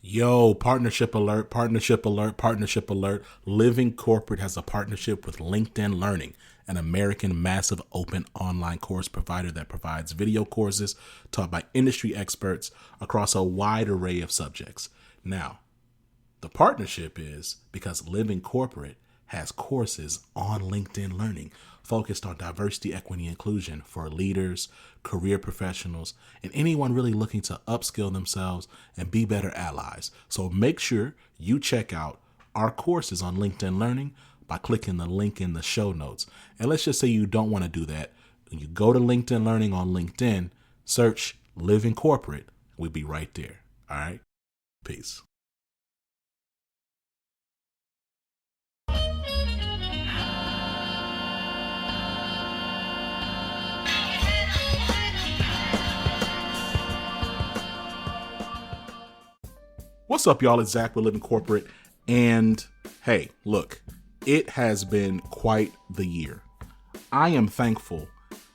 Yo, partnership alert, partnership alert, partnership alert. Living Corporate has a partnership with LinkedIn Learning, an American massive open online course provider that provides video courses taught by industry experts across a wide array of subjects. Now, the partnership is because Living Corporate has courses on LinkedIn Learning focused on diversity, equity, inclusion for leaders, career professionals, and anyone really looking to upskill themselves and be better allies. So make sure you check out our courses on LinkedIn Learning by clicking the link in the show notes. And let's just say you don't want to do that. When you go to LinkedIn Learning on LinkedIn, search Living Corporate. We'll be right there. All right. Peace. What's up, y'all? It's Zach with Living Corporate. And hey, look, it has been quite the year. I am thankful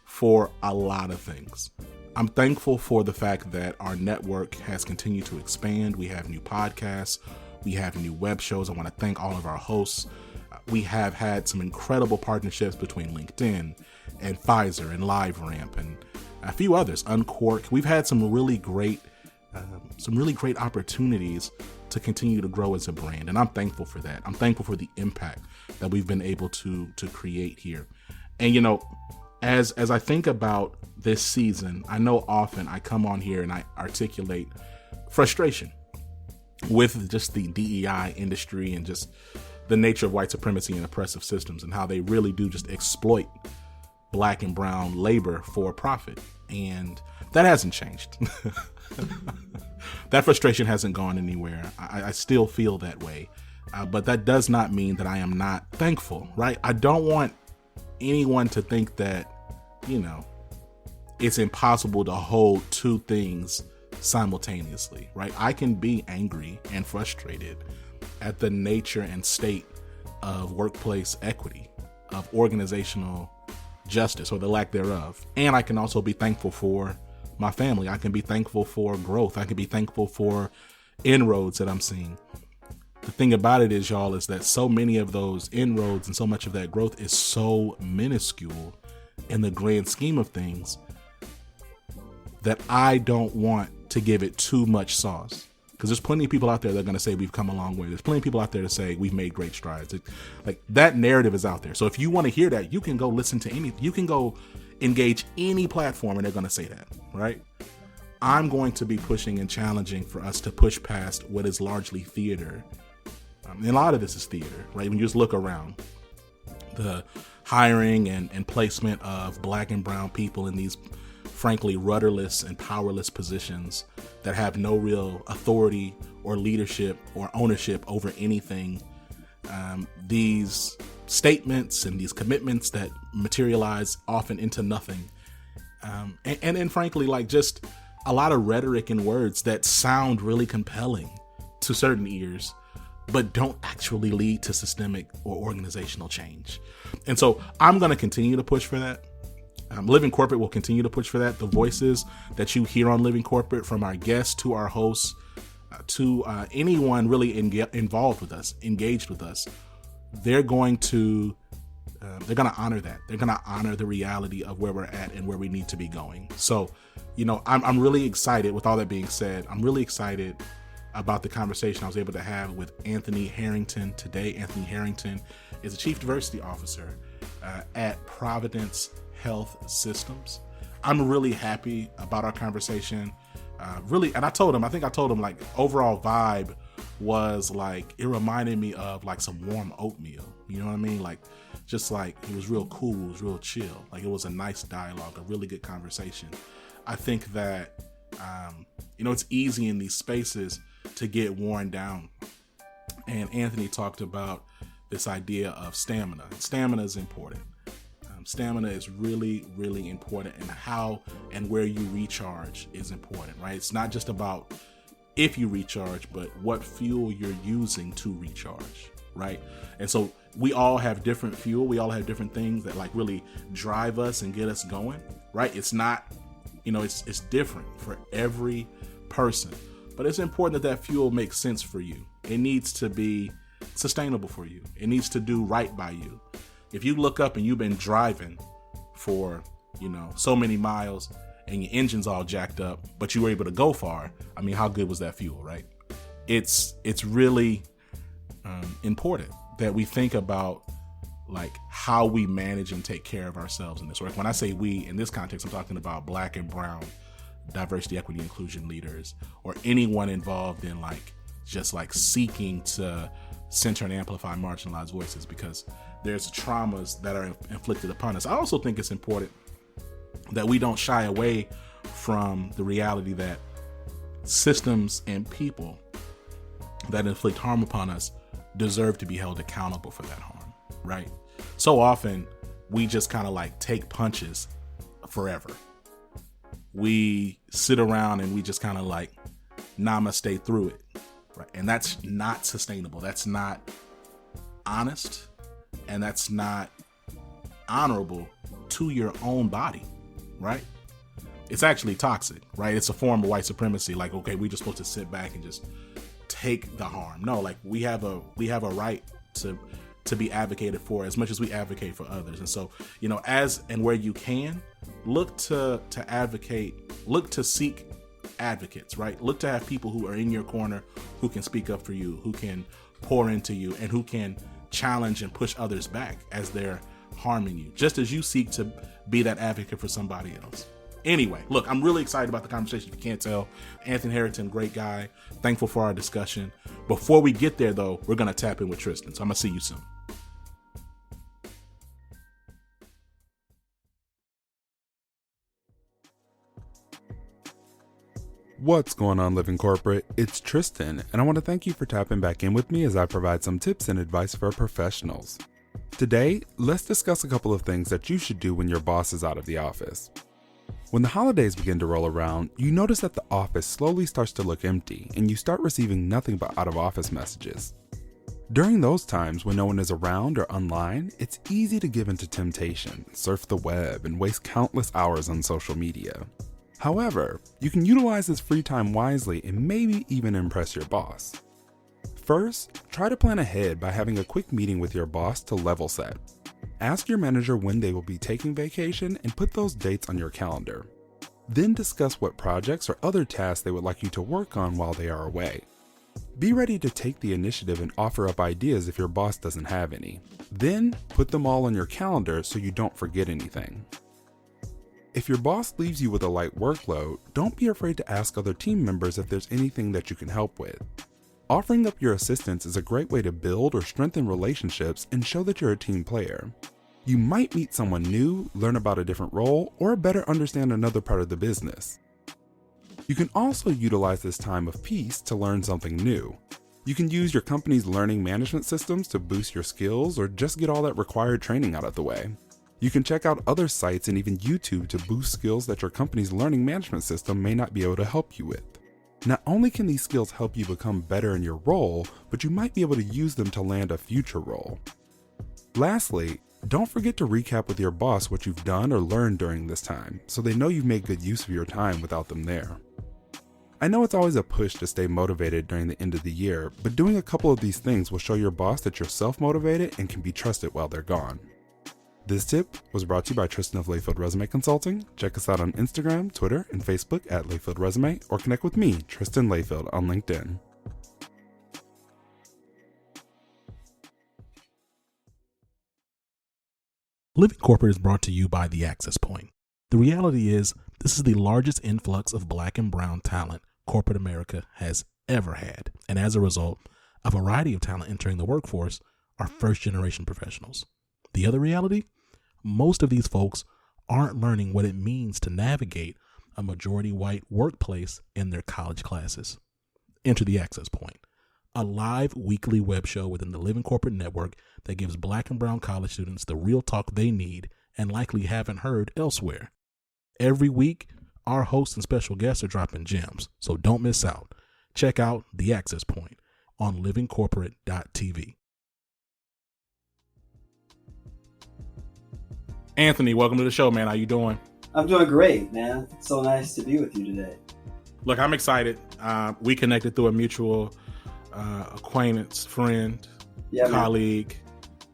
for a lot of things. I'm thankful for the fact that our network has continued to expand. We have new podcasts. We have new web shows. I want to thank all of our hosts. We have had some incredible partnerships between LinkedIn and Pfizer and LiveRamp and a few others, Uncork. We've had some really great opportunities to continue to grow as a brand. And I'm thankful for that. I'm thankful for the impact that we've been able to create here. And, you know, as I think about this season, I know often I come on here and I articulate frustration with just the DEI industry and just the nature of white supremacy and oppressive systems and how they really do just exploit Black and brown labor for profit. And that hasn't changed. That frustration hasn't gone anywhere. I still feel that way. But that does not mean that I am not thankful, right? I don't want anyone to think that, you know, it's impossible to hold two things simultaneously, right? I can be angry and frustrated at the nature and state of workplace equity, of organizational justice or the lack thereof. And I can also be thankful for my family. I can be thankful for growth. I can be thankful for inroads that I'm seeing. The thing about it is, y'all, is that so many of those inroads and so much of that growth is so minuscule in the grand scheme of things that I don't want to give it too much sauce. Because there's plenty of people out there that are going to say we've come a long way. There's plenty of people out there to say we've made great strides. Like that narrative is out there. So if you want to hear that, you can go listen to you can go engage any platform and they're going to say that, right? I'm going to be pushing and challenging for us to push past what is largely theater. And a lot of this is theater, right? When you just look around, the hiring and placement of Black and brown people in these frankly rudderless and powerless positions that have no real authority or leadership or ownership over anything. These statements and these commitments that materialize often into nothing. And frankly, like just a lot of rhetoric and words that sound really compelling to certain ears, but don't actually lead to systemic or organizational change. And so I'm going to continue to push for that. Living Corporate will continue to push for that. The voices that you hear on Living Corporate, from our guests to our hosts, to anyone really involved with us, engaged with us, they're going to honor that. They're going to honor the reality of where we're at and where we need to be going. So, you know, I'm really excited. With all that being said, I'm really excited about the conversation I was able to have with Anthony Herrington today. Anthony Herrington is a Chief Diversity Officer at Providence Health Systems. I'm really happy about our conversation. And I told him, like overall vibe was like, it reminded me of like some warm oatmeal. You know what I mean? Like, just like, it was real cool. It was real chill. Like, it was a nice dialogue, a really good conversation. I think that, you know, it's easy in these spaces to get worn down. And Anthony talked about this idea of stamina. Stamina is important. Stamina is really, really important, and how and where you recharge is important, right? It's not just about if you recharge, but what fuel you're using to recharge, right? And so we all have different fuel. We all have different things that like really drive us and get us going, right? It's not, you know, it's different for every person. but it's important that fuel makes sense for you. It needs to be sustainable for you. It needs to do right by you. If you look up and you've been driving for, so many miles and your engine's all jacked up, but you were able to go far, I mean, how good was that fuel, right? It's really important that we think about like how we manage and take care of ourselves in this work. When I say we, in this context, I'm talking about Black and brown diversity, equity, inclusion leaders, or anyone involved in just seeking to center and amplify marginalized voices, because there's traumas that are inflicted upon us. I also think it's important that we don't shy away from the reality that systems and people that inflict harm upon us deserve to be held accountable for that harm, right? So often we just kind of take punches forever. We sit around and we just kind of namaste through it, right? And that's not sustainable. That's not honest, and that's not honorable to your own body, right? It's actually toxic, right? It's a form of white supremacy. Okay, we're just supposed to sit back and just take the harm. No, we have a right to be advocated for as much as we advocate for others. And so, as and where you can, look to advocate, look to seek advocates, right? Look to have people who are in your corner, who can speak up for you, who can pour into you, and who can challenge and push others back as they're harming you, just as you seek to be that advocate for somebody else. Anyway, look, I'm really excited about the conversation. If you can't tell, Anthony Herrington, great guy. Thankful for our discussion. Before we get there, though, we're going to tap in with Tristan. So I'm going to see you soon. What's going on, Living Corporate? It's Tristan, and I want to thank you for tapping back in with me as I provide some tips and advice for professionals. Today, let's discuss a couple of things that you should do when your boss is out of the office. When the holidays begin to roll around, you notice that the office slowly starts to look empty and you start receiving nothing but out-of-office messages. During those times when no one is around or online, it's easy to give into temptation, surf the web, and waste countless hours on social media. However, you can utilize this free time wisely and maybe even impress your boss. First, try to plan ahead by having a quick meeting with your boss to level set. Ask your manager when they will be taking vacation and put those dates on your calendar. Then discuss what projects or other tasks they would like you to work on while they are away. Be ready to take the initiative and offer up ideas if your boss doesn't have any. Then put them all on your calendar so you don't forget anything. If your boss leaves you with a light workload, don't be afraid to ask other team members if there's anything that you can help with. Offering up your assistance is a great way to build or strengthen relationships and show that you're a team player. You might meet someone new, learn about a different role, or better understand another part of the business. You can also utilize this time of peace to learn something new. You can use your company's learning management systems to boost your skills or just get all that required training out of the way. You can check out other sites and even YouTube to boost skills that your company's learning management system may not be able to help you with. Not only can these skills help you become better in your role, but you might be able to use them to land a future role. Lastly, don't forget to recap with your boss what you've done or learned during this time, so they know you've made good use of your time without them there. I know it's always a push to stay motivated during the end of the year, but doing a couple of these things will show your boss that you're self-motivated and can be trusted while they're gone. This tip was brought to you by Tristan of Layfield Resume Consulting. Check us out on Instagram, Twitter, and Facebook at Layfield Resume, or connect with me, Tristan Layfield, on LinkedIn. Living Corporate is brought to you by The Access Point. The reality is, this is the largest influx of Black and brown talent corporate America has ever had. And as a result, a variety of talent entering the workforce are first-generation professionals. The other reality? Most of these folks aren't learning what it means to navigate a majority white workplace in their college classes. Enter The Access Point, a live weekly web show within the Living Corporate Network that gives Black and brown college students the real talk they need and likely haven't heard elsewhere. Every week, our hosts and special guests are dropping gems, so don't miss out. Check out The Access Point on livingcorporate.tv. Anthony, welcome to the show, man. How you doing? I'm doing great, man. It's so nice to be with you today. Look, I'm excited. We connected through a mutual acquaintance, friend, colleague.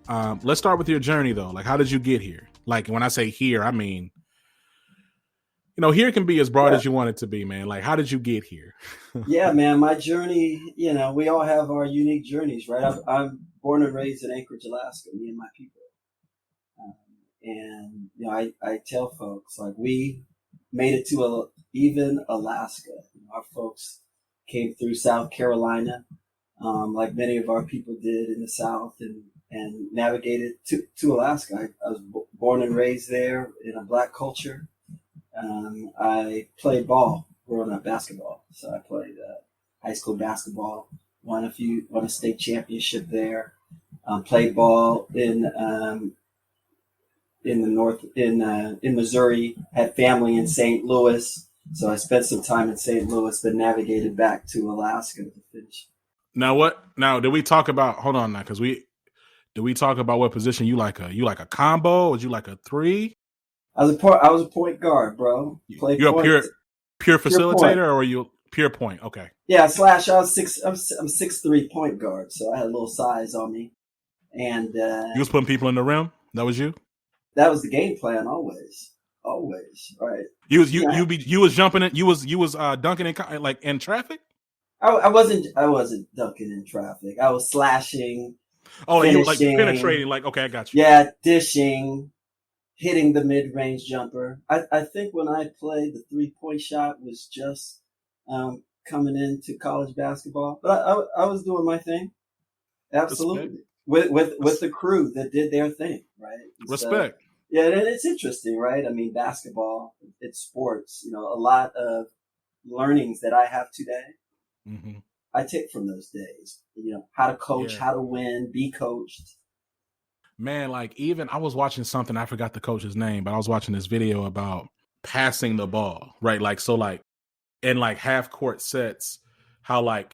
Let's start with your journey, though. Like, how did you get here? Like, when I say here, I mean, here can be as broad as you want it to be, man. Like, how did you get here? Yeah, man, my journey, we all have our unique journeys, right? I'm born and raised in Anchorage, Alaska, me and my people. I tell folks, like, we made it to even Alaska. Our folks came through South Carolina, like many of our people did in the South, and navigated to Alaska. I was born and raised there in a Black culture. I played ball, growing up basketball. So I played high school basketball, won a state championship there. Played ball in the north in Missouri. Had family in St. Louis, so I spent some time in St. Louis, but navigated back to Alaska to finish. Now, did we talk about? Hold on, now, because did we talk about what position you like a combo? Or you like a three? I was a point guard, bro. You're a pure facilitator, or are you pure point? Okay. Yeah, slash. I'm 6'3" point guard, so I had a little size on me, and you was putting people in the rim. That was you. That was the game plan, always, right? You was jumping in. You was dunking in traffic. I wasn't dunking in traffic. I was slashing. Oh, you like penetrating? Like, okay, I got you. Yeah, dishing, hitting the mid-range jumper. I think when I played, the 3-point shot was just coming into college basketball, but I was doing my thing. Absolutely, with the crew that did their thing, right? Respect. Yeah, and it's interesting, right? I mean, basketball, it's sports. A lot of learnings that I have today, I take from those days. How to coach, how to win, be coached. Man, like, even I was watching something, I forgot the coach's name, but I was watching this video about passing the ball, right? Like, so like in like half court sets, how like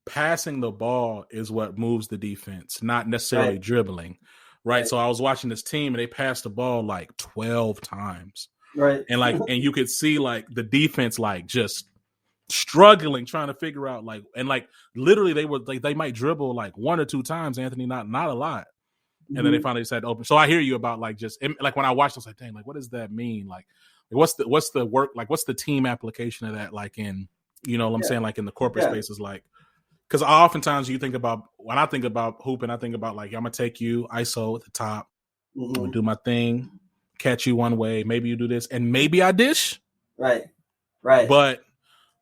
passing the ball is what moves the defense, not necessarily dribbling. Right. So I was watching this team and they passed the ball like 12 times. Right. And like, and you could see like the defense, like just struggling, trying to figure out like, and like literally they were like, they might dribble like 1 or 2 times, Anthony, not a lot. And then they finally said open. So I hear you about like, just like when I watched, I was like, dang, like, what does that mean? Like, what's the work? Like, what's the team application of that? Like in, what I'm saying, like in the corporate spaces, like, because oftentimes when I think about hooping, I think about like, I'm going to take you ISO at the top, I'm going to do my thing, catch you one way, maybe you do this, and maybe I dish. Right. But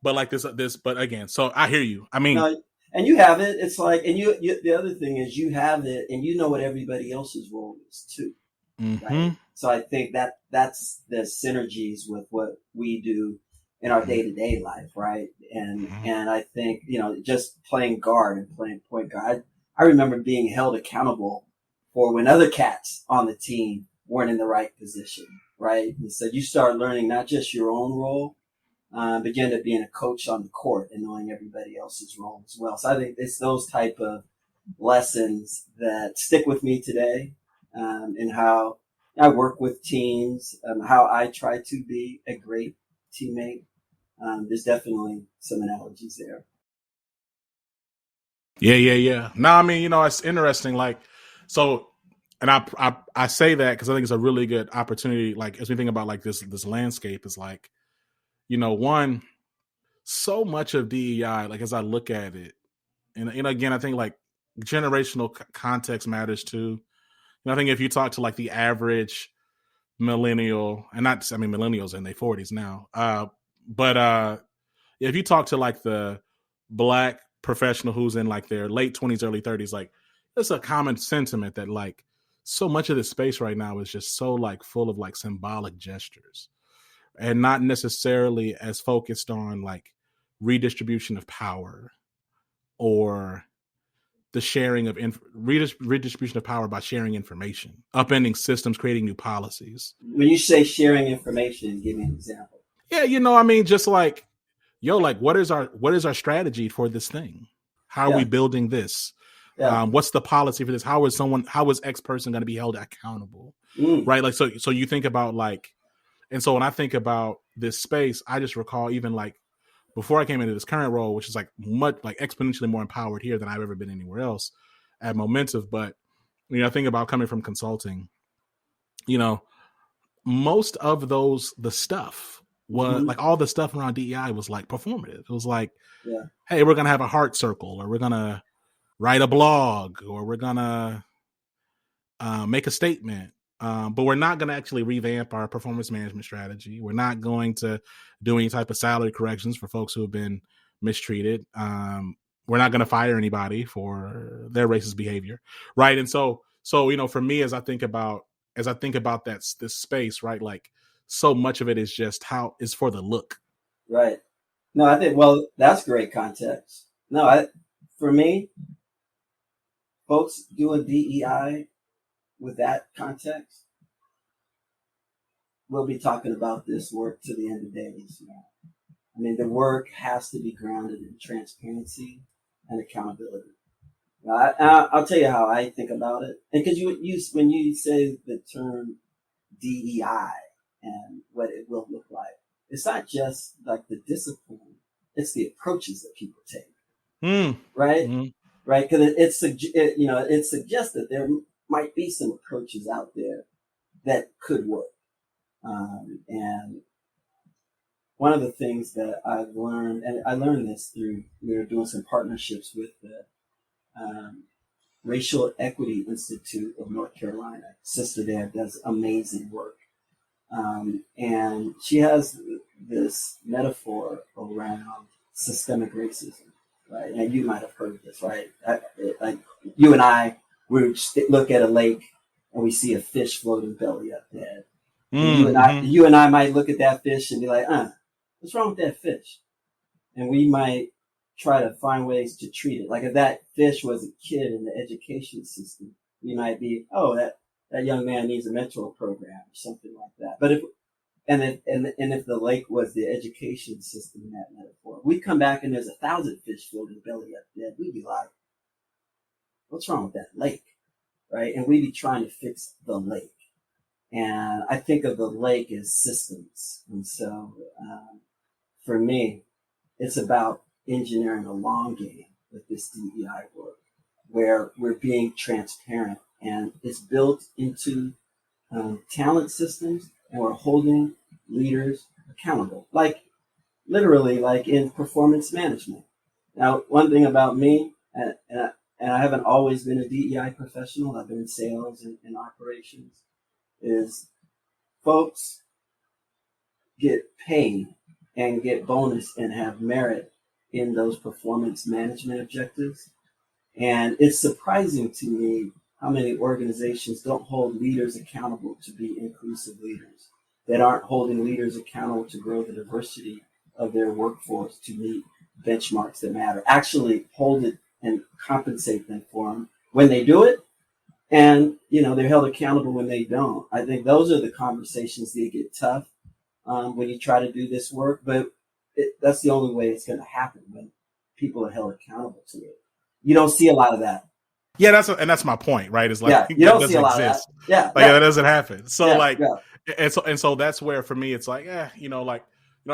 like this, but again, so I hear you. I mean. No, and you have it. It's like, and you the other thing is you have it and you know what everybody else's role is too. Right? So I think that's the synergies with what we do in our day-to-day life, right? And I think, just playing guard and playing point guard, I remember being held accountable for when other cats on the team weren't in the right position, right? And so you start learning not just your own role, but you end up being a coach on the court and knowing everybody else's role as well. So I think it's those type of lessons that stick with me today, and how I work with teams, how I try to be a great teammate. There's definitely some analogies there. Yeah. No, I mean, it's interesting. Like, so, and I say that because I think it's a really good opportunity. Like, as we think about like this landscape is like, one, so much of DEI, like as I look at it, and again, I think like generational context matters too. I think if you talk to like the average millennial, and millennials in their 40s now, but if you talk to like the Black professional who's in like their late 20s, early 30s, like it's a common sentiment that like so much of this space right now is just so like full of like symbolic gestures and not necessarily as focused on like redistribution of power or the sharing of redistribution of power by sharing information, upending systems, creating new policies. When you say sharing information, give me an example. Yeah, just like, like what is our strategy for this thing? How are we building this? Yeah. What's the policy for this? How is X person going to be held accountable? Right. Like, so you think about like, and so when I think about this space, I just recall even like before I came into this current role, which is like much like exponentially more empowered here than I've ever been anywhere else at Momentive. But I think about coming from consulting, most of the stuff was like all the stuff around DEI was like performative. It was like, hey, we're going to have a heart circle, or we're going to write a blog, or we're going to make a statement. But we're not going to actually revamp our performance management strategy. We're not going to do any type of salary corrections for folks who have been mistreated. We're not going to fire anybody for their racist behavior. Right. And so, for me, as I think about this space, right, like so much of it is just how is for the look. Right. No, I think, well, that's great context. No, for me, folks doing DEI with that context, we'll be talking about this work to the end of days. I mean, the work has to be grounded in transparency and accountability. I'll tell you how I think about it. And because when you say the term DEI and what it will look like, it's not just like the discipline; it's the approaches that people take. Right, right. Because it suggests that there might be some approaches out there that could work. And one of the things that I've learned, and I learned this we were doing some partnerships with the Racial Equity Institute of North Carolina. Sister there does amazing work. And she has this metaphor around systemic racism, right? And you might have heard this, right? Like you and I, we look at a lake and we see a fish floating belly up dead. You and I might look at that fish and be like, what's wrong with that fish? And we might try to find ways to treat it. Like if that fish was a kid in the education system, we might be, that young man needs a mentor program or something like that. But if the lake was the education system in that metaphor, we come back and there's 1,000 fish floating belly up dead. We'd be like, what's wrong with that lake? Right? And we'd be trying to fix the lake. And I think of the lake as systems. And so for me, it's about engineering a long game with this DEI work where we're being transparent and it's built into talent systems and we're holding leaders accountable, like literally like in performance management. Now, one thing about me, and I haven't always been a DEI professional, I've been in sales and operations, is folks get paid and get bonus and have merit in those performance management objectives. And it's surprising to me how many organizations don't hold leaders accountable to be inclusive leaders, that aren't holding leaders accountable to grow the diversity of their workforce to meet benchmarks that matter, actually hold it and compensate them for them when they do it. And, they're held accountable when they don't. I think those are the conversations that get tough when you try to do this work. But that's the only way it's going to happen, when people are held accountable to it. You don't see a lot of that. Yeah, that's my point, right? It's like you don't see a lot of that. Yeah, that doesn't happen. So and so that's where for me it's like, I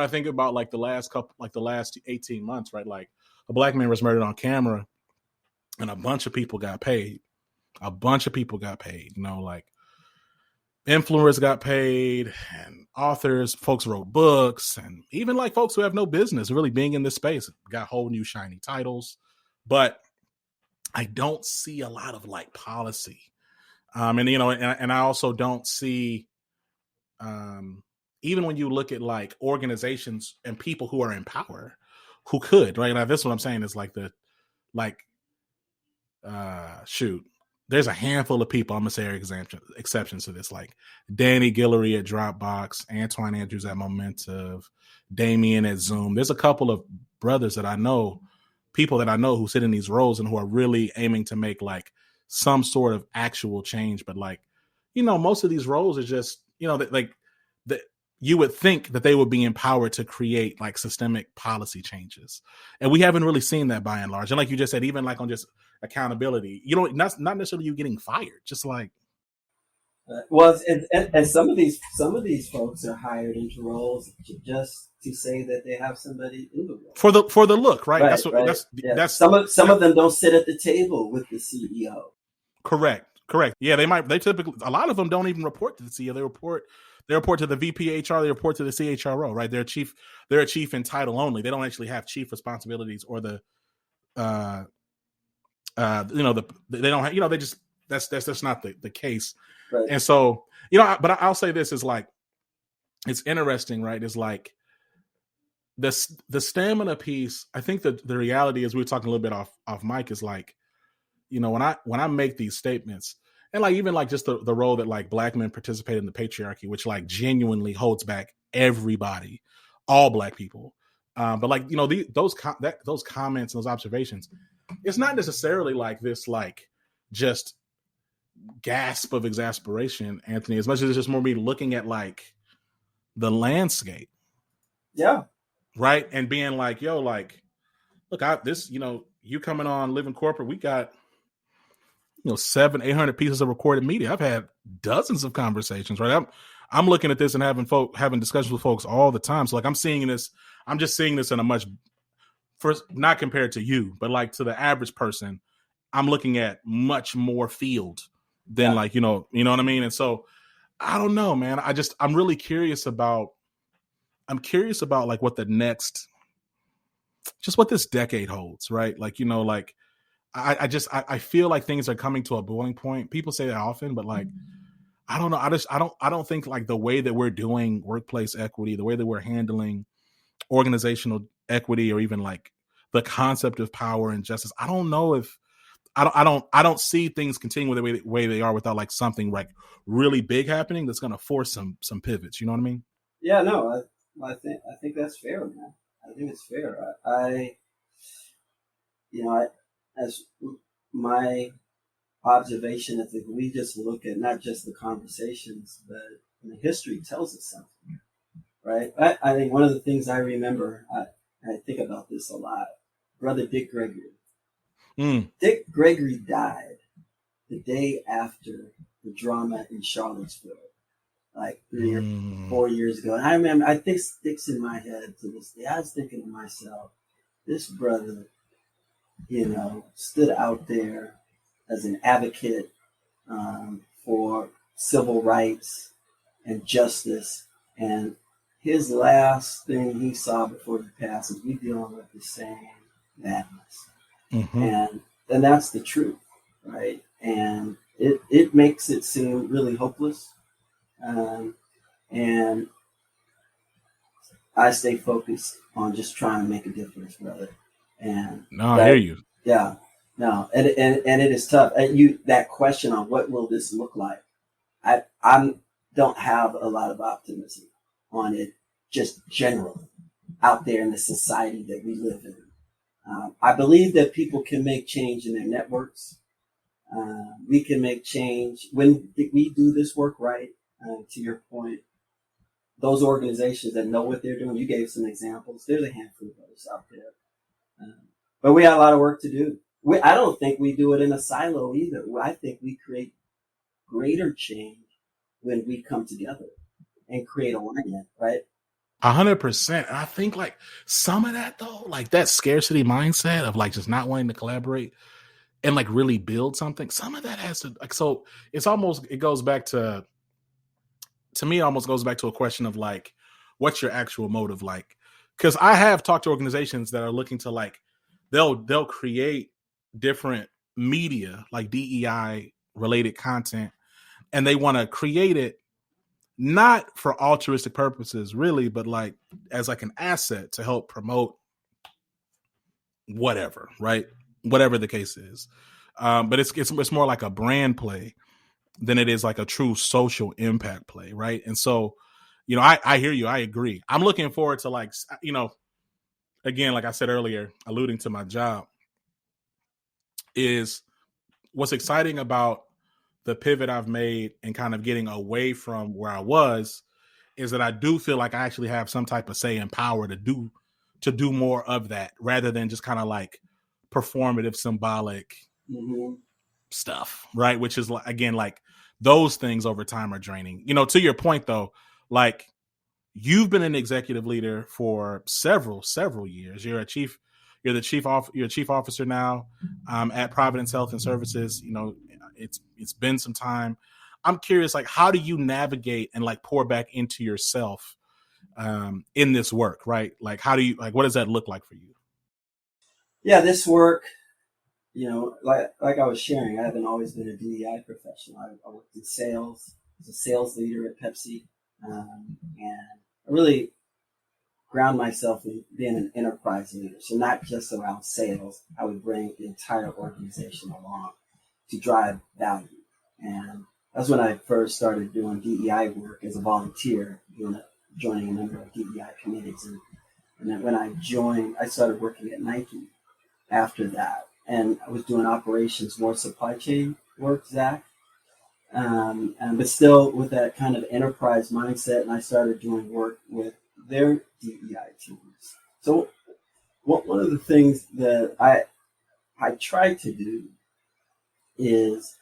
think about like the last 18 months, right? Like a black man was murdered on camera, and a bunch of people got paid. Like influencers got paid, and authors, folks wrote books, and even like folks who have no business really being in this space got whole new shiny titles. But I don't see a lot of like policy. And I also don't see, even when you look at like organizations and people who are in power who could, right? Now, this is what I'm saying is there's a handful of people, I'm going to say are exceptions to this, like Danny Guillory at Dropbox, Antoine Andrews at Momentive, Damien at Zoom. There's a couple of brothers that I know, people that I know who sit in these roles and who are really aiming to make like some sort of actual change. But like, most of these roles are just, you would think that they would be empowered to create like systemic policy changes. And we haven't really seen that by and large. And like you just said, even like on just accountability, not necessarily you getting fired, just like Well, and some of these folks are hired into roles just to say that they have somebody in the role for the look, right? right, right. Yeah. That's Some of them don't sit at the table with the CEO. correct. Yeah, they typically, a lot of them don't even report to the CEO. They report to the VP HR. They report to the CHRO, right? They're a chief in title only. They don't actually have chief responsibilities or the they don't have, they just, that's just not the case. Right. And so, but I'll say this is like, it's interesting, right? It's like the stamina piece. I think that the reality is, we were talking a little bit off mic, is like, when I make these statements, and like even like just the role that like Black men participate in the patriarchy, which like genuinely holds back everybody, all Black people. But like, those comments and those observations, it's not necessarily like this, like just gasp of exasperation, Anthony, as much as it's just more me looking at like the landscape. Yeah. Right. And being like, yo, like, look, you coming on Living Corporate, we got, 700-800 pieces of recorded media. I've had dozens of conversations, right? I'm looking at this and having discussions with folks all the time. So like, I'm just seeing this in a much, first, not compared to you, but like to the average person, I'm looking at much more field than like, you know what I mean? And so I don't know, man. I'm really curious about like what the next, just what this decade holds, right? Like, like I feel like things are coming to a boiling point. People say that often, but like, I don't know. I don't think like the way that we're doing workplace equity, the way that we're handling organizational equity, or even like the concept of power and justice, I don't know if I don't see things continuing the way they are without like something like really big happening that's going to force some pivots. You know what I mean? Yeah, no, I think that's fair, man. I think it's fair. As my observation, I think we just look at not just the conversations, but the history tells us something, right? I think one of the things I remember, I think about this a lot, Brother Dick Gregory. Dick Gregory died the day after the drama in Charlottesville, like 3 or 4 years ago. And I remember, I think sticks in my head to this day. I was thinking to myself, this brother, stood out there as an advocate for civil rights and justice. And his last thing he saw before he passed is we dealing with the same madness. Mm-hmm. And that's the truth, right? And it makes it seem really hopeless. And I stay focused on just trying to make a difference, brother. And I hear you. Yeah, no, and it is tough. And that question on what will this look like, I don't have a lot of optimism on it, just generally out there in the society that we live in. I believe that people can make change in their networks. We can make change when we do this work right. To your point, those organizations that know what they're doing, you gave some examples. There's a handful of those out there. But we have a lot of work to do. I don't think we do it in a silo either. I think we create greater change when we come together and create alignment, right? 100%. And I think like some of that though, like that scarcity mindset of like just not wanting to collaborate and like really build something, some of that has to like, so it goes back to me, it almost goes back to a question of like, what's your actual motive? Like, because I have talked to organizations that are looking to like, they'll create different media, like DEI related content, and they want to create it not for altruistic purposes, really, but like as like an asset to help promote whatever, right? Whatever the case is. But it's more like a brand play than it is like a true social impact play, right? And so, I hear you. I agree. I'm looking forward to like, again, like I said earlier, alluding to my job, is what's exciting about the pivot I've made and kind of getting away from where I was is that I do feel like I actually have some type of say and power to do more of that rather than just kind of like performative, symbolic stuff, right? Which is again, like those things over time are draining. To your point though, like you've been an executive leader for several years. You're the chief officer now at Providence Health and Services. It's been some time. I'm curious, like, how do you navigate and like pour back into yourself in this work, right? Like, what does that look like for you? Yeah, this work, like I was sharing, I haven't always been a DEI professional. I worked in sales, as a sales leader at Pepsi, and I really ground myself in being an enterprise leader. So not just around sales, I would bring the entire organization along to drive value. And that's when I first started doing DEI work as a volunteer, joining a number of DEI committees. And then when I joined, I started working at Nike after that. And I was doing operations, more supply chain work, Zach. But still with that kind of enterprise mindset, and I started doing work with their DEI teams. So one of the things that I tried to do is,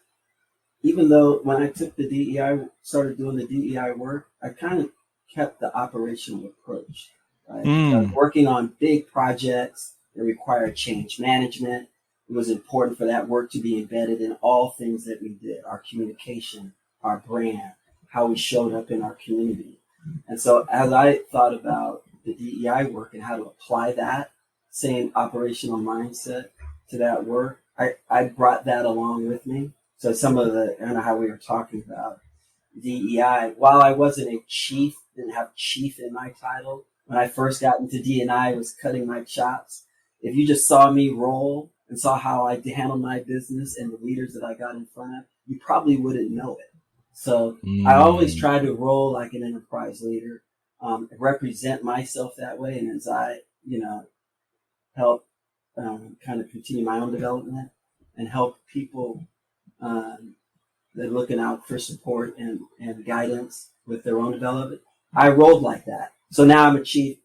even though when I took the DEI, started doing the DEI work, I kind of kept the operational approach. Right? I was working on big projects that required change management. It was important for that work to be embedded in all things that we did, our communication, our brand, how we showed up in our community. And so as I thought about the DEI work and how to apply that same operational mindset to that work, I brought that along with me. So some of how we were talking about DEI, while I wasn't a chief, didn't have chief in my title, when I first got into DEI, I was cutting my chops. If you just saw me roll and saw how I handled my business and the leaders that I got in front of, you probably wouldn't know it. So I always try to roll like an enterprise leader, represent myself that way. And as I, help kind of continue my own development and help people that are looking out for support and guidance with their own development, I rolled like that. So now I'm a chief,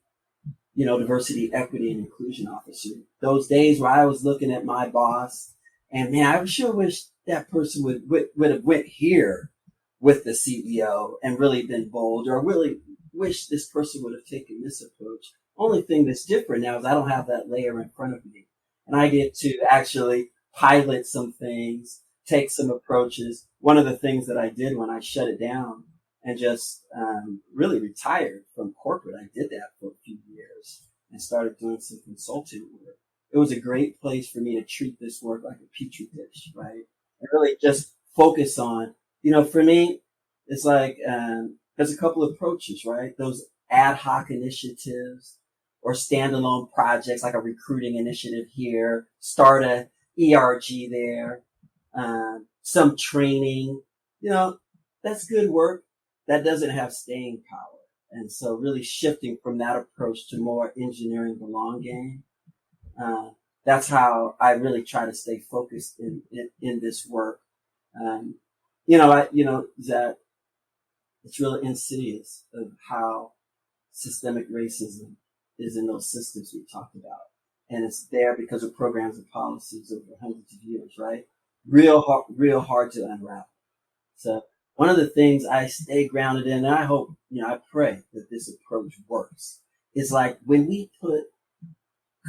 diversity, equity, and inclusion officer. Those days where I was looking at my boss and, man, I sure wish that person would have went here with the CEO and really been bold, or really wish this person would have taken this approach. Only thing that's different now is I don't have that layer in front of me. And I get to actually pilot some things, take some approaches. One of the things that I did when I shut it down and just really retired from corporate, I did that for a few years and started doing some consulting work. It was a great place for me to treat this work like a petri dish, right? And really just focus on, for me, it's like there's a couple of approaches, right? Those ad hoc initiatives or standalone projects, like a recruiting initiative here, start a ERG there, some training, that's good work. That doesn't have staying power. And so really shifting from that approach to more engineering the long game. That's how I really try to stay focused in this work. That it's really insidious of how systemic racism is in those systems we talked about. And it's there because of programs and policies over hundreds of years, right? Real hard to unravel. So one of the things I stay grounded in, and I hope, I pray that this approach works, is like when we put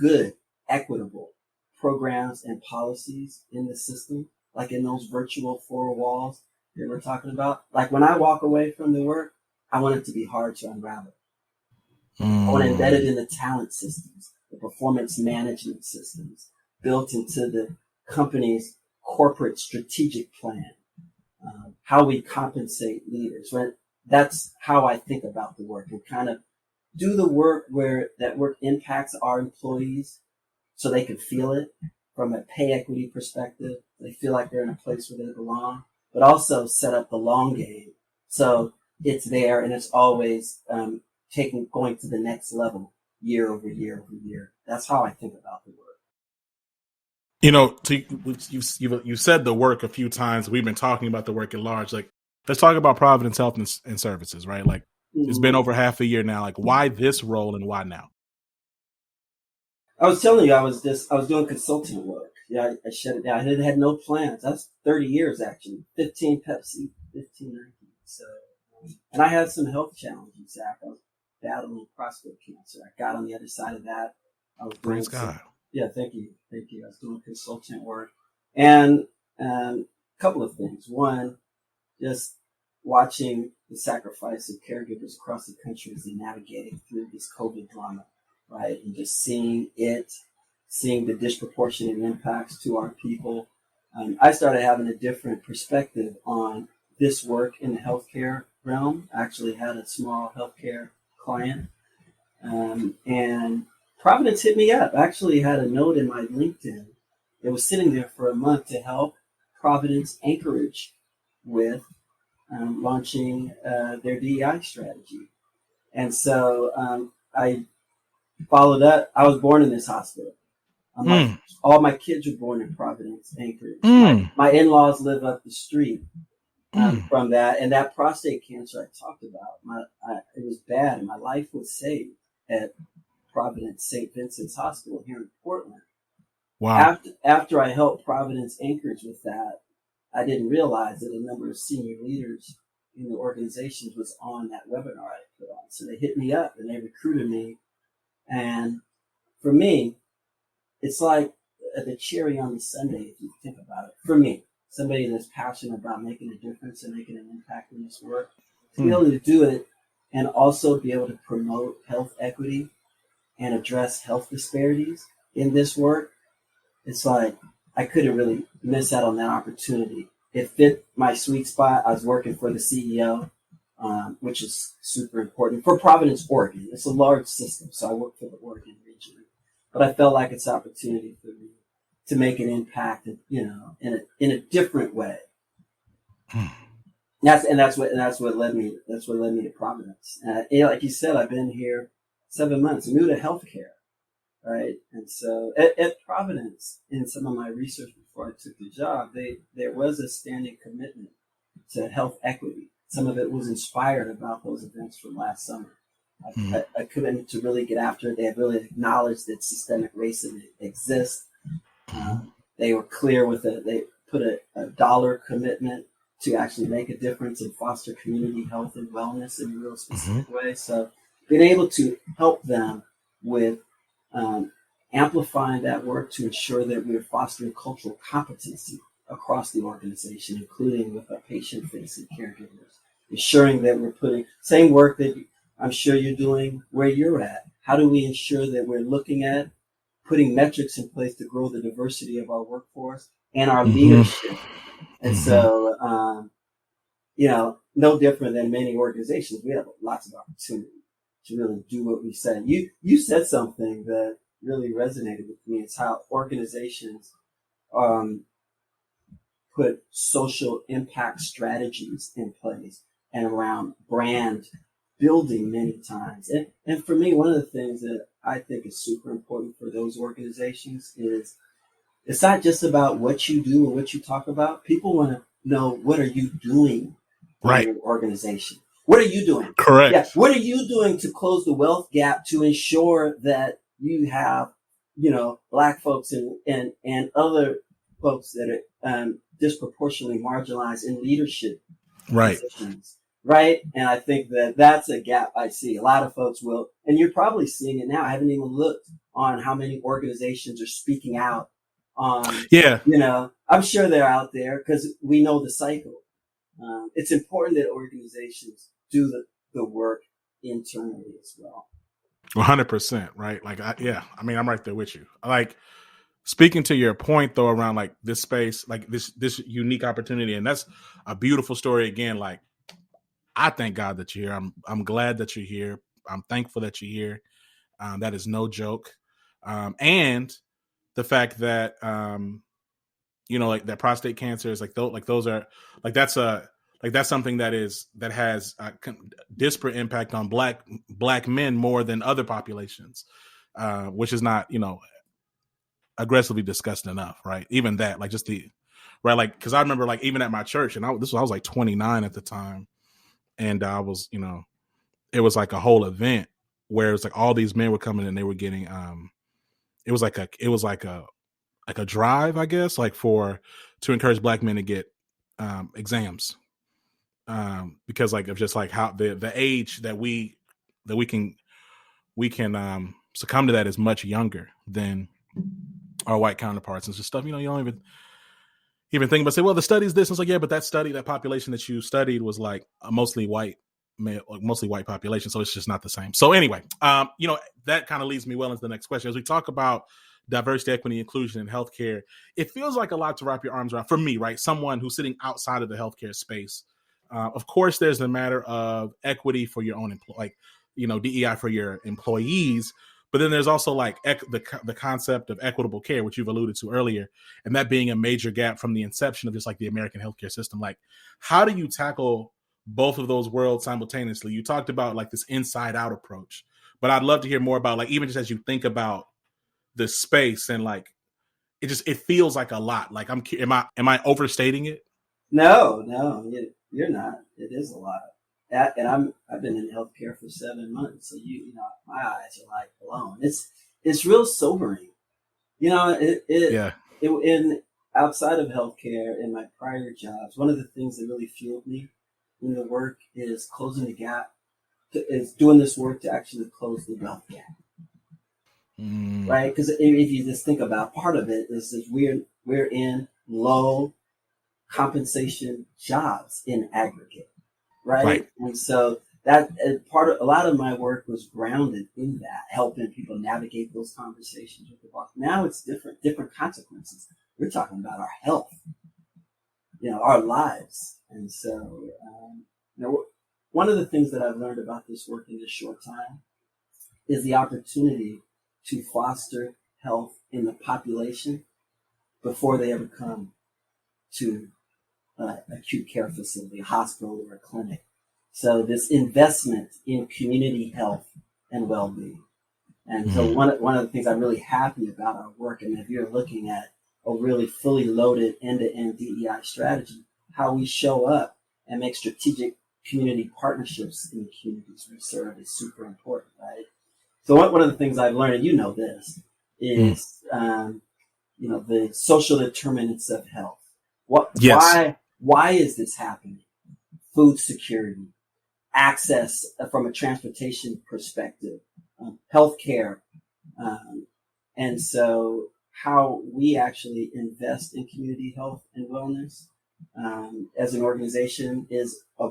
good, equitable programs and policies in the system, like in those virtual four walls that we're talking about, like when I walk away from the work, I want it to be hard to unravel. I want to embed it in the talent systems, the performance management systems, built into the company's corporate strategic plan, how we compensate leaders. Right? That's how I think about the work, and kind of do the work where that work impacts our employees so they can feel it from a pay equity perspective. They feel like they're in a place where they belong, but also set up the long game. So it's there and it's always going to the next level year over year over year. That's how I think about the work. You've said the work a few times. We've been talking about the work at large. Like, let's talk about Providence Health and Services, right? Like, It's been over half a year now. Like, why this role and why now? I was telling you, I was doing consulting work. Yeah, I shut it down. I had no plans. That's 30 years, actually. 15 Pepsi 15, 19. So, and I had some health challenges, Zach. I was battling prostate cancer. I got on the other side of that. I was doing Praise God. Yeah, thank you. Thank you. I was doing consultant work. And a couple of things. One, just watching the sacrifice of caregivers across the country as they navigated through this COVID drama, right? And just seeing the disproportionate impacts to our people. I started having a different perspective on this work in the healthcare realm. I actually had a small healthcare client. And Providence hit me up. I actually had a note in my LinkedIn. It was sitting there for a month to help Providence Anchorage with launching their DEI strategy. And so I followed up. I was born in this hospital. All my kids were born in Providence Anchorage. My in-laws live up the street from that. And that prostate cancer I talked about, it was bad, and my life was saved at Providence St. Vincent's Hospital here in Portland. Wow. After I helped Providence Anchorage with that, I didn't realize that a number of senior leaders in the organizations was on that webinar I put on. So they hit me up and they recruited me. And for me, it's like the cherry on the sundae, if you think about it. For me, somebody that's passionate about making a difference and making an impact in this work, to be able to do it and also be able to promote health equity and address health disparities in this work, it's like I couldn't really miss out on that opportunity. It fit my sweet spot. I was working for the CEO, which is super important for Providence, Oregon. It's a large system, so I work for the Oregon region. But I felt like it's an opportunity for me to make an impact, in a different way. That's what led me to Providence. Like you said, I've been here 7 months, new to healthcare, right? And so at Providence, in some of my research before I took the job, there was a standing commitment to health equity. Some of it was inspired about those events from last summer. A commitment to really get after it. They have really acknowledged that systemic racism exists. They were clear they put a dollar commitment to actually make a difference and foster community health and wellness in a real specific way. So being able to help them with amplifying that work to ensure that we're fostering cultural competency across the organization, including with our patient-facing caregivers, ensuring that we're putting same work that I'm sure you're doing where you're at. How do we ensure that we're looking at putting metrics in place to grow the diversity of our workforce and our leadership? And so, no different than many organizations, we have lots of opportunity to really do what we said. You said something that really resonated with me. It's how organizations put social impact strategies in place and around brand building many times. And for me, one of the things that I think is super important for those organizations is it's not just about what you do or what you talk about. People want to know, what are you doing for your organization? What are you doing? Correct. Yeah. What are you doing to close the wealth gap to ensure that you have, Black folks and other folks that are disproportionately marginalized in leadership positions? Right. And I think that that's a gap I see. A lot of folks will, and you're probably seeing it now. I haven't even looked on how many organizations are speaking out on, I'm sure they're out there because we know the cycle. It's important that organizations do the work internally as well. 100%. Right. Like, I'm right there with you. Like, speaking to your point though, around like this space, like this unique opportunity, and that's a beautiful story again. Like, I thank God that you're here. I'm glad that you're here. I'm thankful that you're here. That is no joke. And the fact that, like that prostate cancer is those are like, that's something that has a disparate impact on black men more than other populations, which is not, aggressively discussed enough. Right. Even that, like just like, cause I remember like even at my church and I was like 29 at the time. And I was, it was like a whole event where it was like all these men were coming and they were getting, it was like a drive, I guess, like to encourage Black men to get exams. because like of just like how the age that we can succumb to that is much younger than our white counterparts and just stuff. You don't even think about, say, well, the study's this. It's like, yeah, but that population that you studied was like a mostly white population, so it's just not the same. So anyway, that kind of leads me well into the next question. As we talk about diversity, equity, inclusion in healthcare, it feels like a lot to wrap your arms around for me, right? Someone who's sitting outside of the healthcare space. Of course, there's the matter of equity for your own DEI for your employees, but then there's also like the concept of equitable care, which you've alluded to earlier, and that being a major gap from the inception of just like the American healthcare system. Like, how do you tackle both of those worlds simultaneously? You talked about like this inside out approach, but I'd love to hear more about like, even just as you think about the space and like, it feels like a lot. Like, am I overstating it? No, you're not. It is a lot. And I've been in healthcare for 7 months, so my eyes are like blown. It's real sobering. In outside of healthcare, in my prior jobs, one of the things that really fueled me in the work is closing the gap. Is doing this work to actually close the wealth gap, right? Because if you just think about, part of it is that we're in low compensation jobs in aggregate, right? And so that a lot of my work was grounded in that, helping people navigate those conversations with the boss. Now it's different consequences. We're talking about our health, our lives. And so, one of the things that I've learned about this work in this short time is the opportunity to foster health in the population before they ever come to acute care facility, a hospital, or a clinic. So this investment in community health and well-being. And so one of the things I'm really happy about our work, and if you're looking at a really fully loaded end-to-end DEI strategy, how we show up and make strategic community partnerships in the communities we serve is super important, right? So one of the things I've learned, and this, is the social determinants of health. Why is this happening? Food security, access from a transportation perspective, healthcare, and so how we actually invest in community health and wellness as an organization is a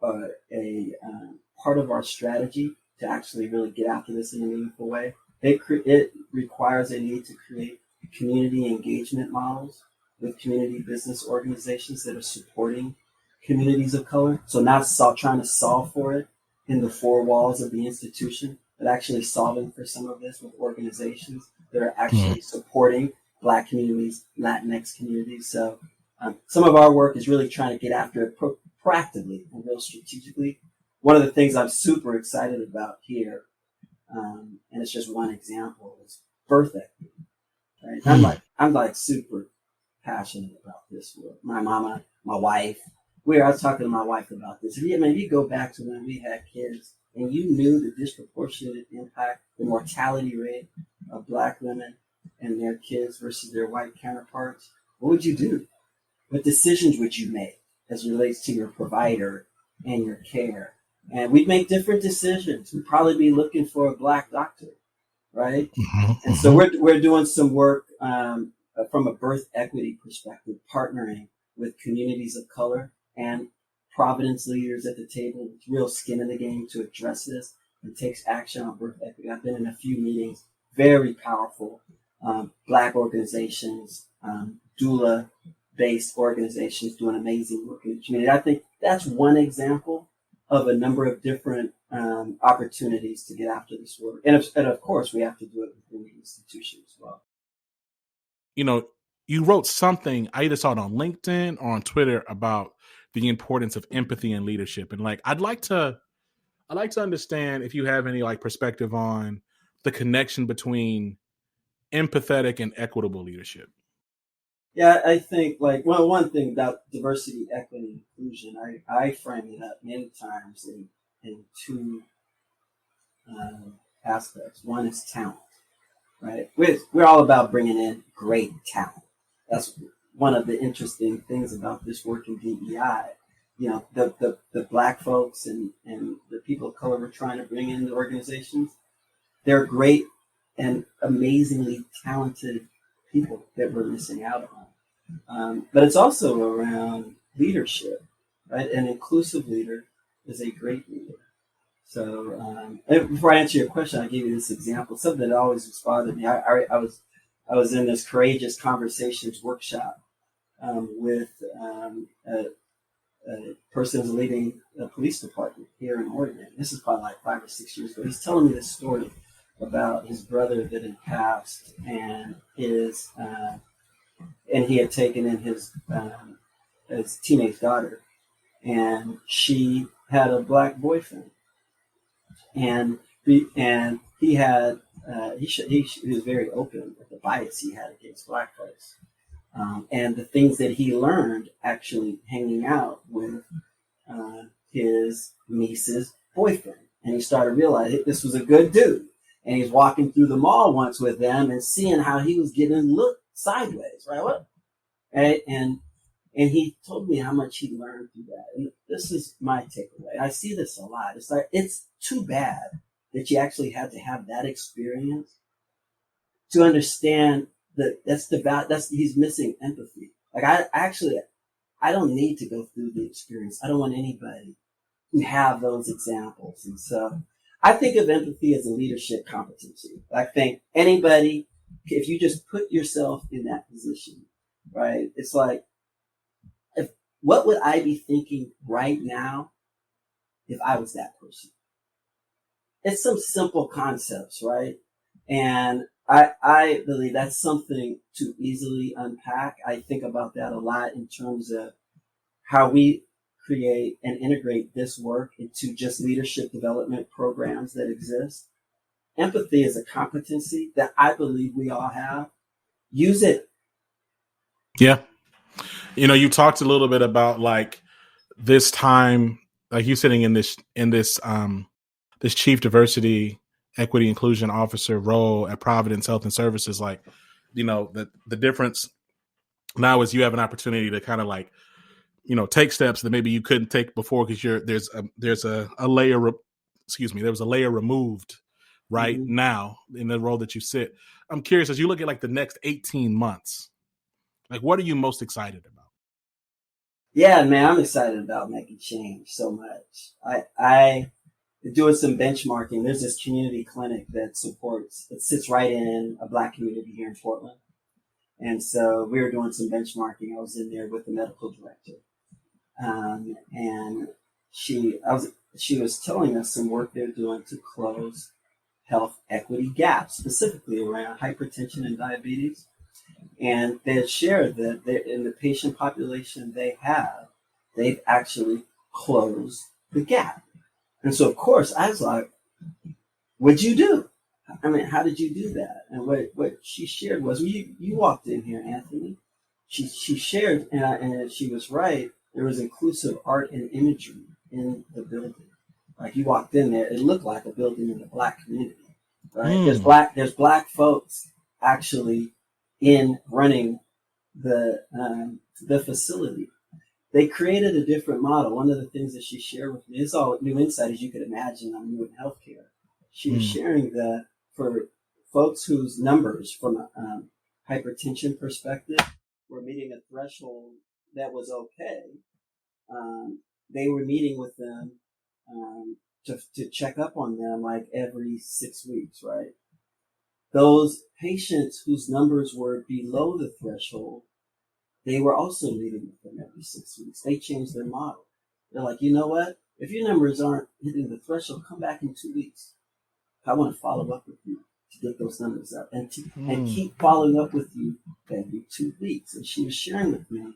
part of our strategy to actually really get after this in a meaningful way. It requires a need to create community engagement models with community business organizations that are supporting communities of color. So not trying to solve for it in the four walls of the institution, but actually solving for some of this with organizations that are actually supporting Black communities, Latinx communities. So some of our work is really trying to get after it proactively and real strategically. One of the things I'm super excited about here, and it's just one example, is birth equity. Right? I'm like super passionate about this work. My mama, my wife, I was talking to my wife about this. If you go back to when we had kids and you knew the disproportionate impact, the mortality rate of Black women and their kids versus their white counterparts, what would you do? What decisions would you make as it relates to your provider and your care? And we'd make different decisions. We'd probably be looking for a Black doctor, right? And so we're doing some work from a birth equity perspective, partnering with communities of color and Providence leaders at the table with real skin in the game to address this and takes action on birth equity. I've been in a few meetings, very powerful Black organizations, doula-based organizations doing amazing work in the community. I think that's one example of a number of different opportunities to get after this work. And of course, we have to do it within the institution as well. You wrote something, I either saw it on LinkedIn or on Twitter, about the importance of empathy and leadership. And I'd like to understand if you have any perspective on the connection between empathetic and equitable leadership. Yeah, I think one thing about diversity, equity, and inclusion, I frame it up many times in two aspects. One is talent, right? We're all about bringing in great talent. That's one of the interesting things about this work in DEI the black folks and the people of color we're trying to bring into organizations, they're great and amazingly talented people that we're missing out on. But it's also around leadership, right? An inclusive leader is a great leader. So before I answer your question, I give you this example, something that always has bothered me. I was in this Courageous Conversations workshop with a person who's leading a police department here in Oregon. This is probably like 5 or 6 years ago. He's telling me this story about his brother that had passed, and he had taken in his teenage daughter, and she had a black boyfriend, and he was very open with the bias he had against black folks. And the things that he learned actually hanging out with his niece's boyfriend. And he started realizing this was a good dude. And he's walking through the mall once with them and seeing how he was getting looked sideways, right? What? Right? And he told me how much he learned through that. And this is my takeaway. I see this a lot. It's like, it's too bad that you actually had to have that experience to understand that he's missing empathy. Like I don't need to go through the experience. I don't want anybody to have those examples. And so I think of empathy as a leadership competency. I think anybody, if you just put yourself in that position, right? It's like, what would I be thinking right now if I was that person? It's some simple concepts, right? And I believe that's something to easily unpack. I think about that a lot in terms of how we create and integrate this work into just leadership development programs that exist. Empathy is a competency that I believe we all have. Use it. Yeah. You talked a little bit about like this time, like you sitting in this chief diversity, equity, inclusion officer role at Providence Health and Services. Like, the difference now is you have an opportunity to kind of like, take steps that maybe you couldn't take before because there's a layer, there was a layer removed right now in the role that you sit. I'm curious, as you look at like the next 18 months, like what are you most excited about? Yeah, man, I'm excited about making change so much. I doing some benchmarking. There's this community clinic that sits right in a black community here in Portland. And so we were doing some benchmarking. I was in there with the medical director. And she was telling us some work they're doing to close health equity gaps, specifically around hypertension and diabetes. And they had shared that in the patient population they've actually closed the gap. And so, of course, I was like, what'd you do? I mean, how did you do that? And what she shared was, you walked in here, Anthony. She shared, and she was right, there was inclusive art and imagery in the building. Like you walked in there, it looked like a building in the black community, right? There's black folks actually in running the facility. They created a different model. One of the things that she shared with me, it's all new insight as you could imagine. I'm new in healthcare. She was sharing that for folks whose numbers from a hypertension perspective were meeting a threshold that was okay, they were meeting with them to check up on them like every 6 weeks, right? Those patients whose numbers were below the threshold, they were also meeting with them every 6 weeks. They changed their model. They're like, you know what? If your numbers aren't hitting the threshold, come back in 2 weeks. I want to follow up with you to get those numbers up and keep following up with you every 2 weeks. And she was sharing with me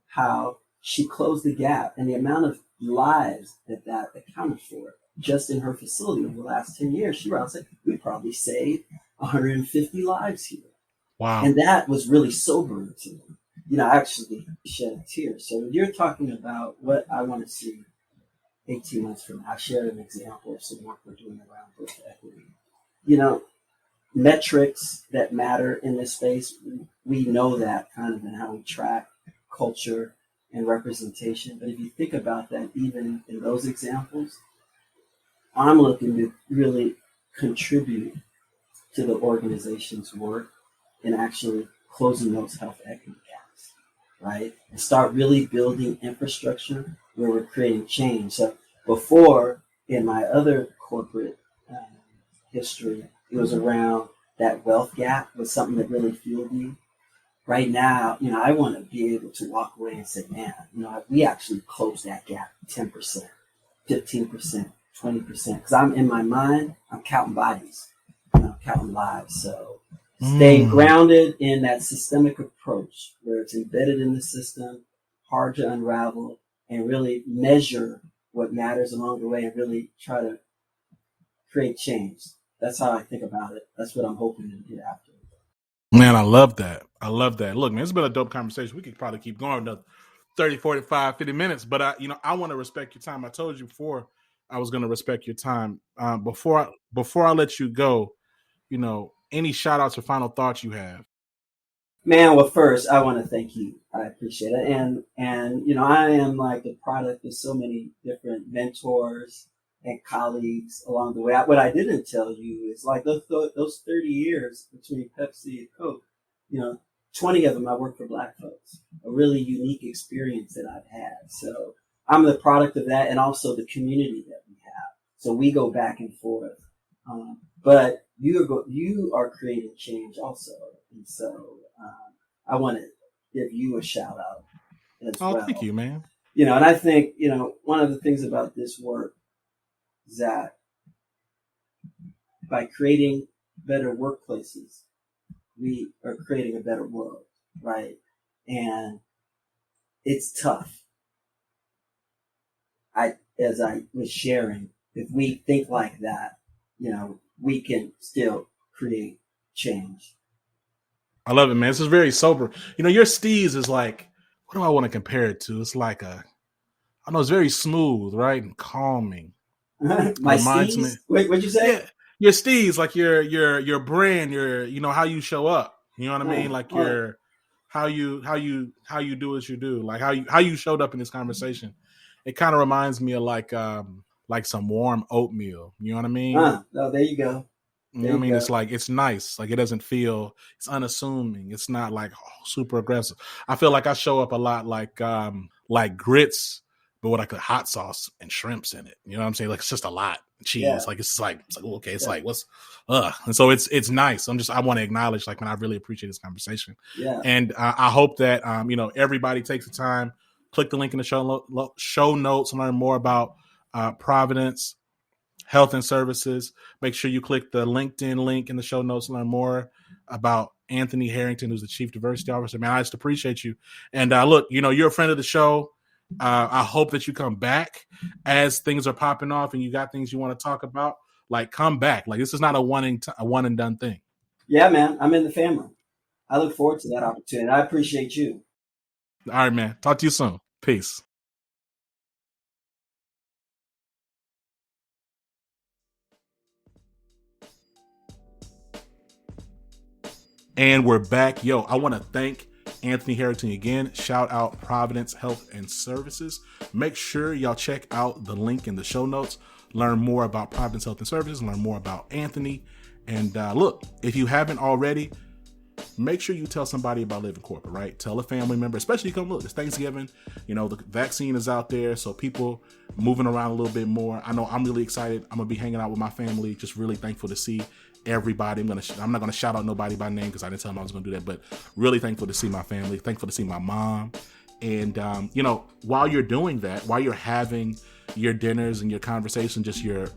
how she closed the gap and the amount of lives that accounted for just in her facility over the last 10 years. She said, we probably saved 150 lives here. Wow. And that was really sobering to me. I actually shed a tear. So you're talking about what I want to see 18 months from now. I shared an example of some work we're doing around birth equity. Metrics that matter in this space, we know that kind of in how we track culture and representation. But if you think about that, even in those examples, I'm looking to really contribute to the organization's work in actually closing those health equity gaps, right? And start really building infrastructure where we're creating change. So before, in my other corporate history, it was around that wealth gap was something that really fueled me. Right now, I want to be able to walk away and say, man, we actually closed that gap 10%, 15%, 20%. Because I'm in my mind, I'm counting bodies, counting lives. So stay grounded in that systemic approach where it's embedded in the system, hard to unravel, and really measure what matters along the way and really try to create change. That's how I think about it. That's what I'm hoping to get after. Man, I love that. Look, man, it's been a dope conversation. We could probably keep going another 30, 45, 50 minutes, but I want to respect your time. I told you before I was going to respect your time. Before I let you go, any shout outs or final thoughts you have? Man, well, first, I want to thank you. I appreciate it. And I am like the product of so many different mentors and colleagues along the way. What I didn't tell you is like those 30 years between Pepsi and Coke, 20 of them I worked for Black folks, a really unique experience that I've had. So I'm the product of that and also the community that we have. So we go back and forth. But you are creating change also. And so I want to give you a shout out as well. Oh, thank you, man. And I think, one of the things about this work is that by creating better workplaces, we are creating a better world, right? And it's tough. As I was sharing, if we think like that, we can still create change. I love it, man. This is very sober. Your steez is like, what do I want to compare it to? It's like it's very smooth, right? And calming. My steez? Wait, what'd you say? Yeah, your steez, like your brand, how you show up. You know what I mean? Like how you do what you do, like how you showed up in this conversation. It kind of reminds me of like some warm oatmeal. You know what I mean? Oh, there you go. You know what I mean? It's like, it's nice. Like, it doesn't feel, it's unassuming. It's not like super aggressive. I feel like I show up a lot like grits, but with like a hot sauce and shrimps in it. You know what I'm saying? Like, it's just a lot of cheese. Yeah. Like, it's like, okay, it's like, what's, and so it's nice. I want to acknowledge, like, man, I really appreciate this conversation. Yeah. And I hope that, everybody takes the time, click the link in the show notes and learn more about Providence Health and Services. Make sure you click the LinkedIn link in the show notes and learn more about Anthony Herrington, who's the Chief Diversity Officer. Man, I just appreciate you. And look, you're a friend of the show. I hope that you come back as things are popping off and you got things you want to talk about. Like, come back. Like, this is not a one and done thing. Yeah, man. I'm in the family. I look forward to that opportunity. I appreciate you. All right, man. Talk to you soon. Peace. And we're back. Yo, I want to thank Anthony Herrington again. Shout out Providence Health and Services. Make sure y'all check out the link in the show notes. Learn more about Providence Health and Services. Learn more about Anthony. And look, if you haven't already, make sure you tell somebody about Living Corporate, right? Tell a family member, especially come look, it's Thanksgiving. The vaccine is out there, so people moving around a little bit more. I know I'm really excited. I'm going to be hanging out with my family. Just really thankful to see everybody. I'm not going to shout out nobody by name because I didn't tell them I was going to do that, but really thankful to see my family, thankful to see my mom. And, while you're doing that, while you're having your dinners and your conversation, just your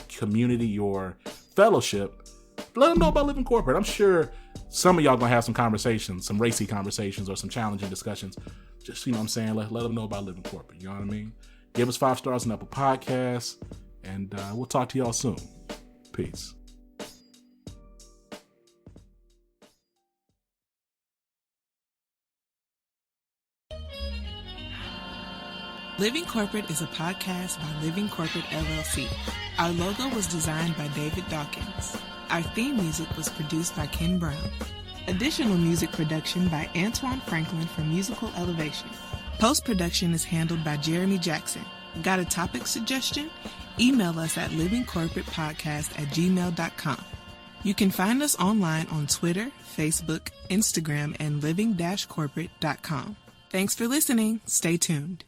community, your fellowship, let them know about Living Corporate. I'm sure some of y'all going to have some conversations, some racy conversations or some challenging discussions. Just, let them know about Living Corporate. You know what I mean? Give us 5 stars on Apple Podcasts, and we'll talk to y'all soon. Peace. Living Corporate is a podcast by Living Corporate LLC. Our logo was designed by David Dawkins. Our theme music was produced by Ken Brown. Additional music production by Antoine Franklin for Musical Elevation. Post-production is handled by Jeremy Jackson. Got a topic suggestion? Email us at livingcorporatepodcast@gmail.com. You can find us online on Twitter, Facebook, Instagram, and living-corporate.com. Thanks for listening. Stay tuned.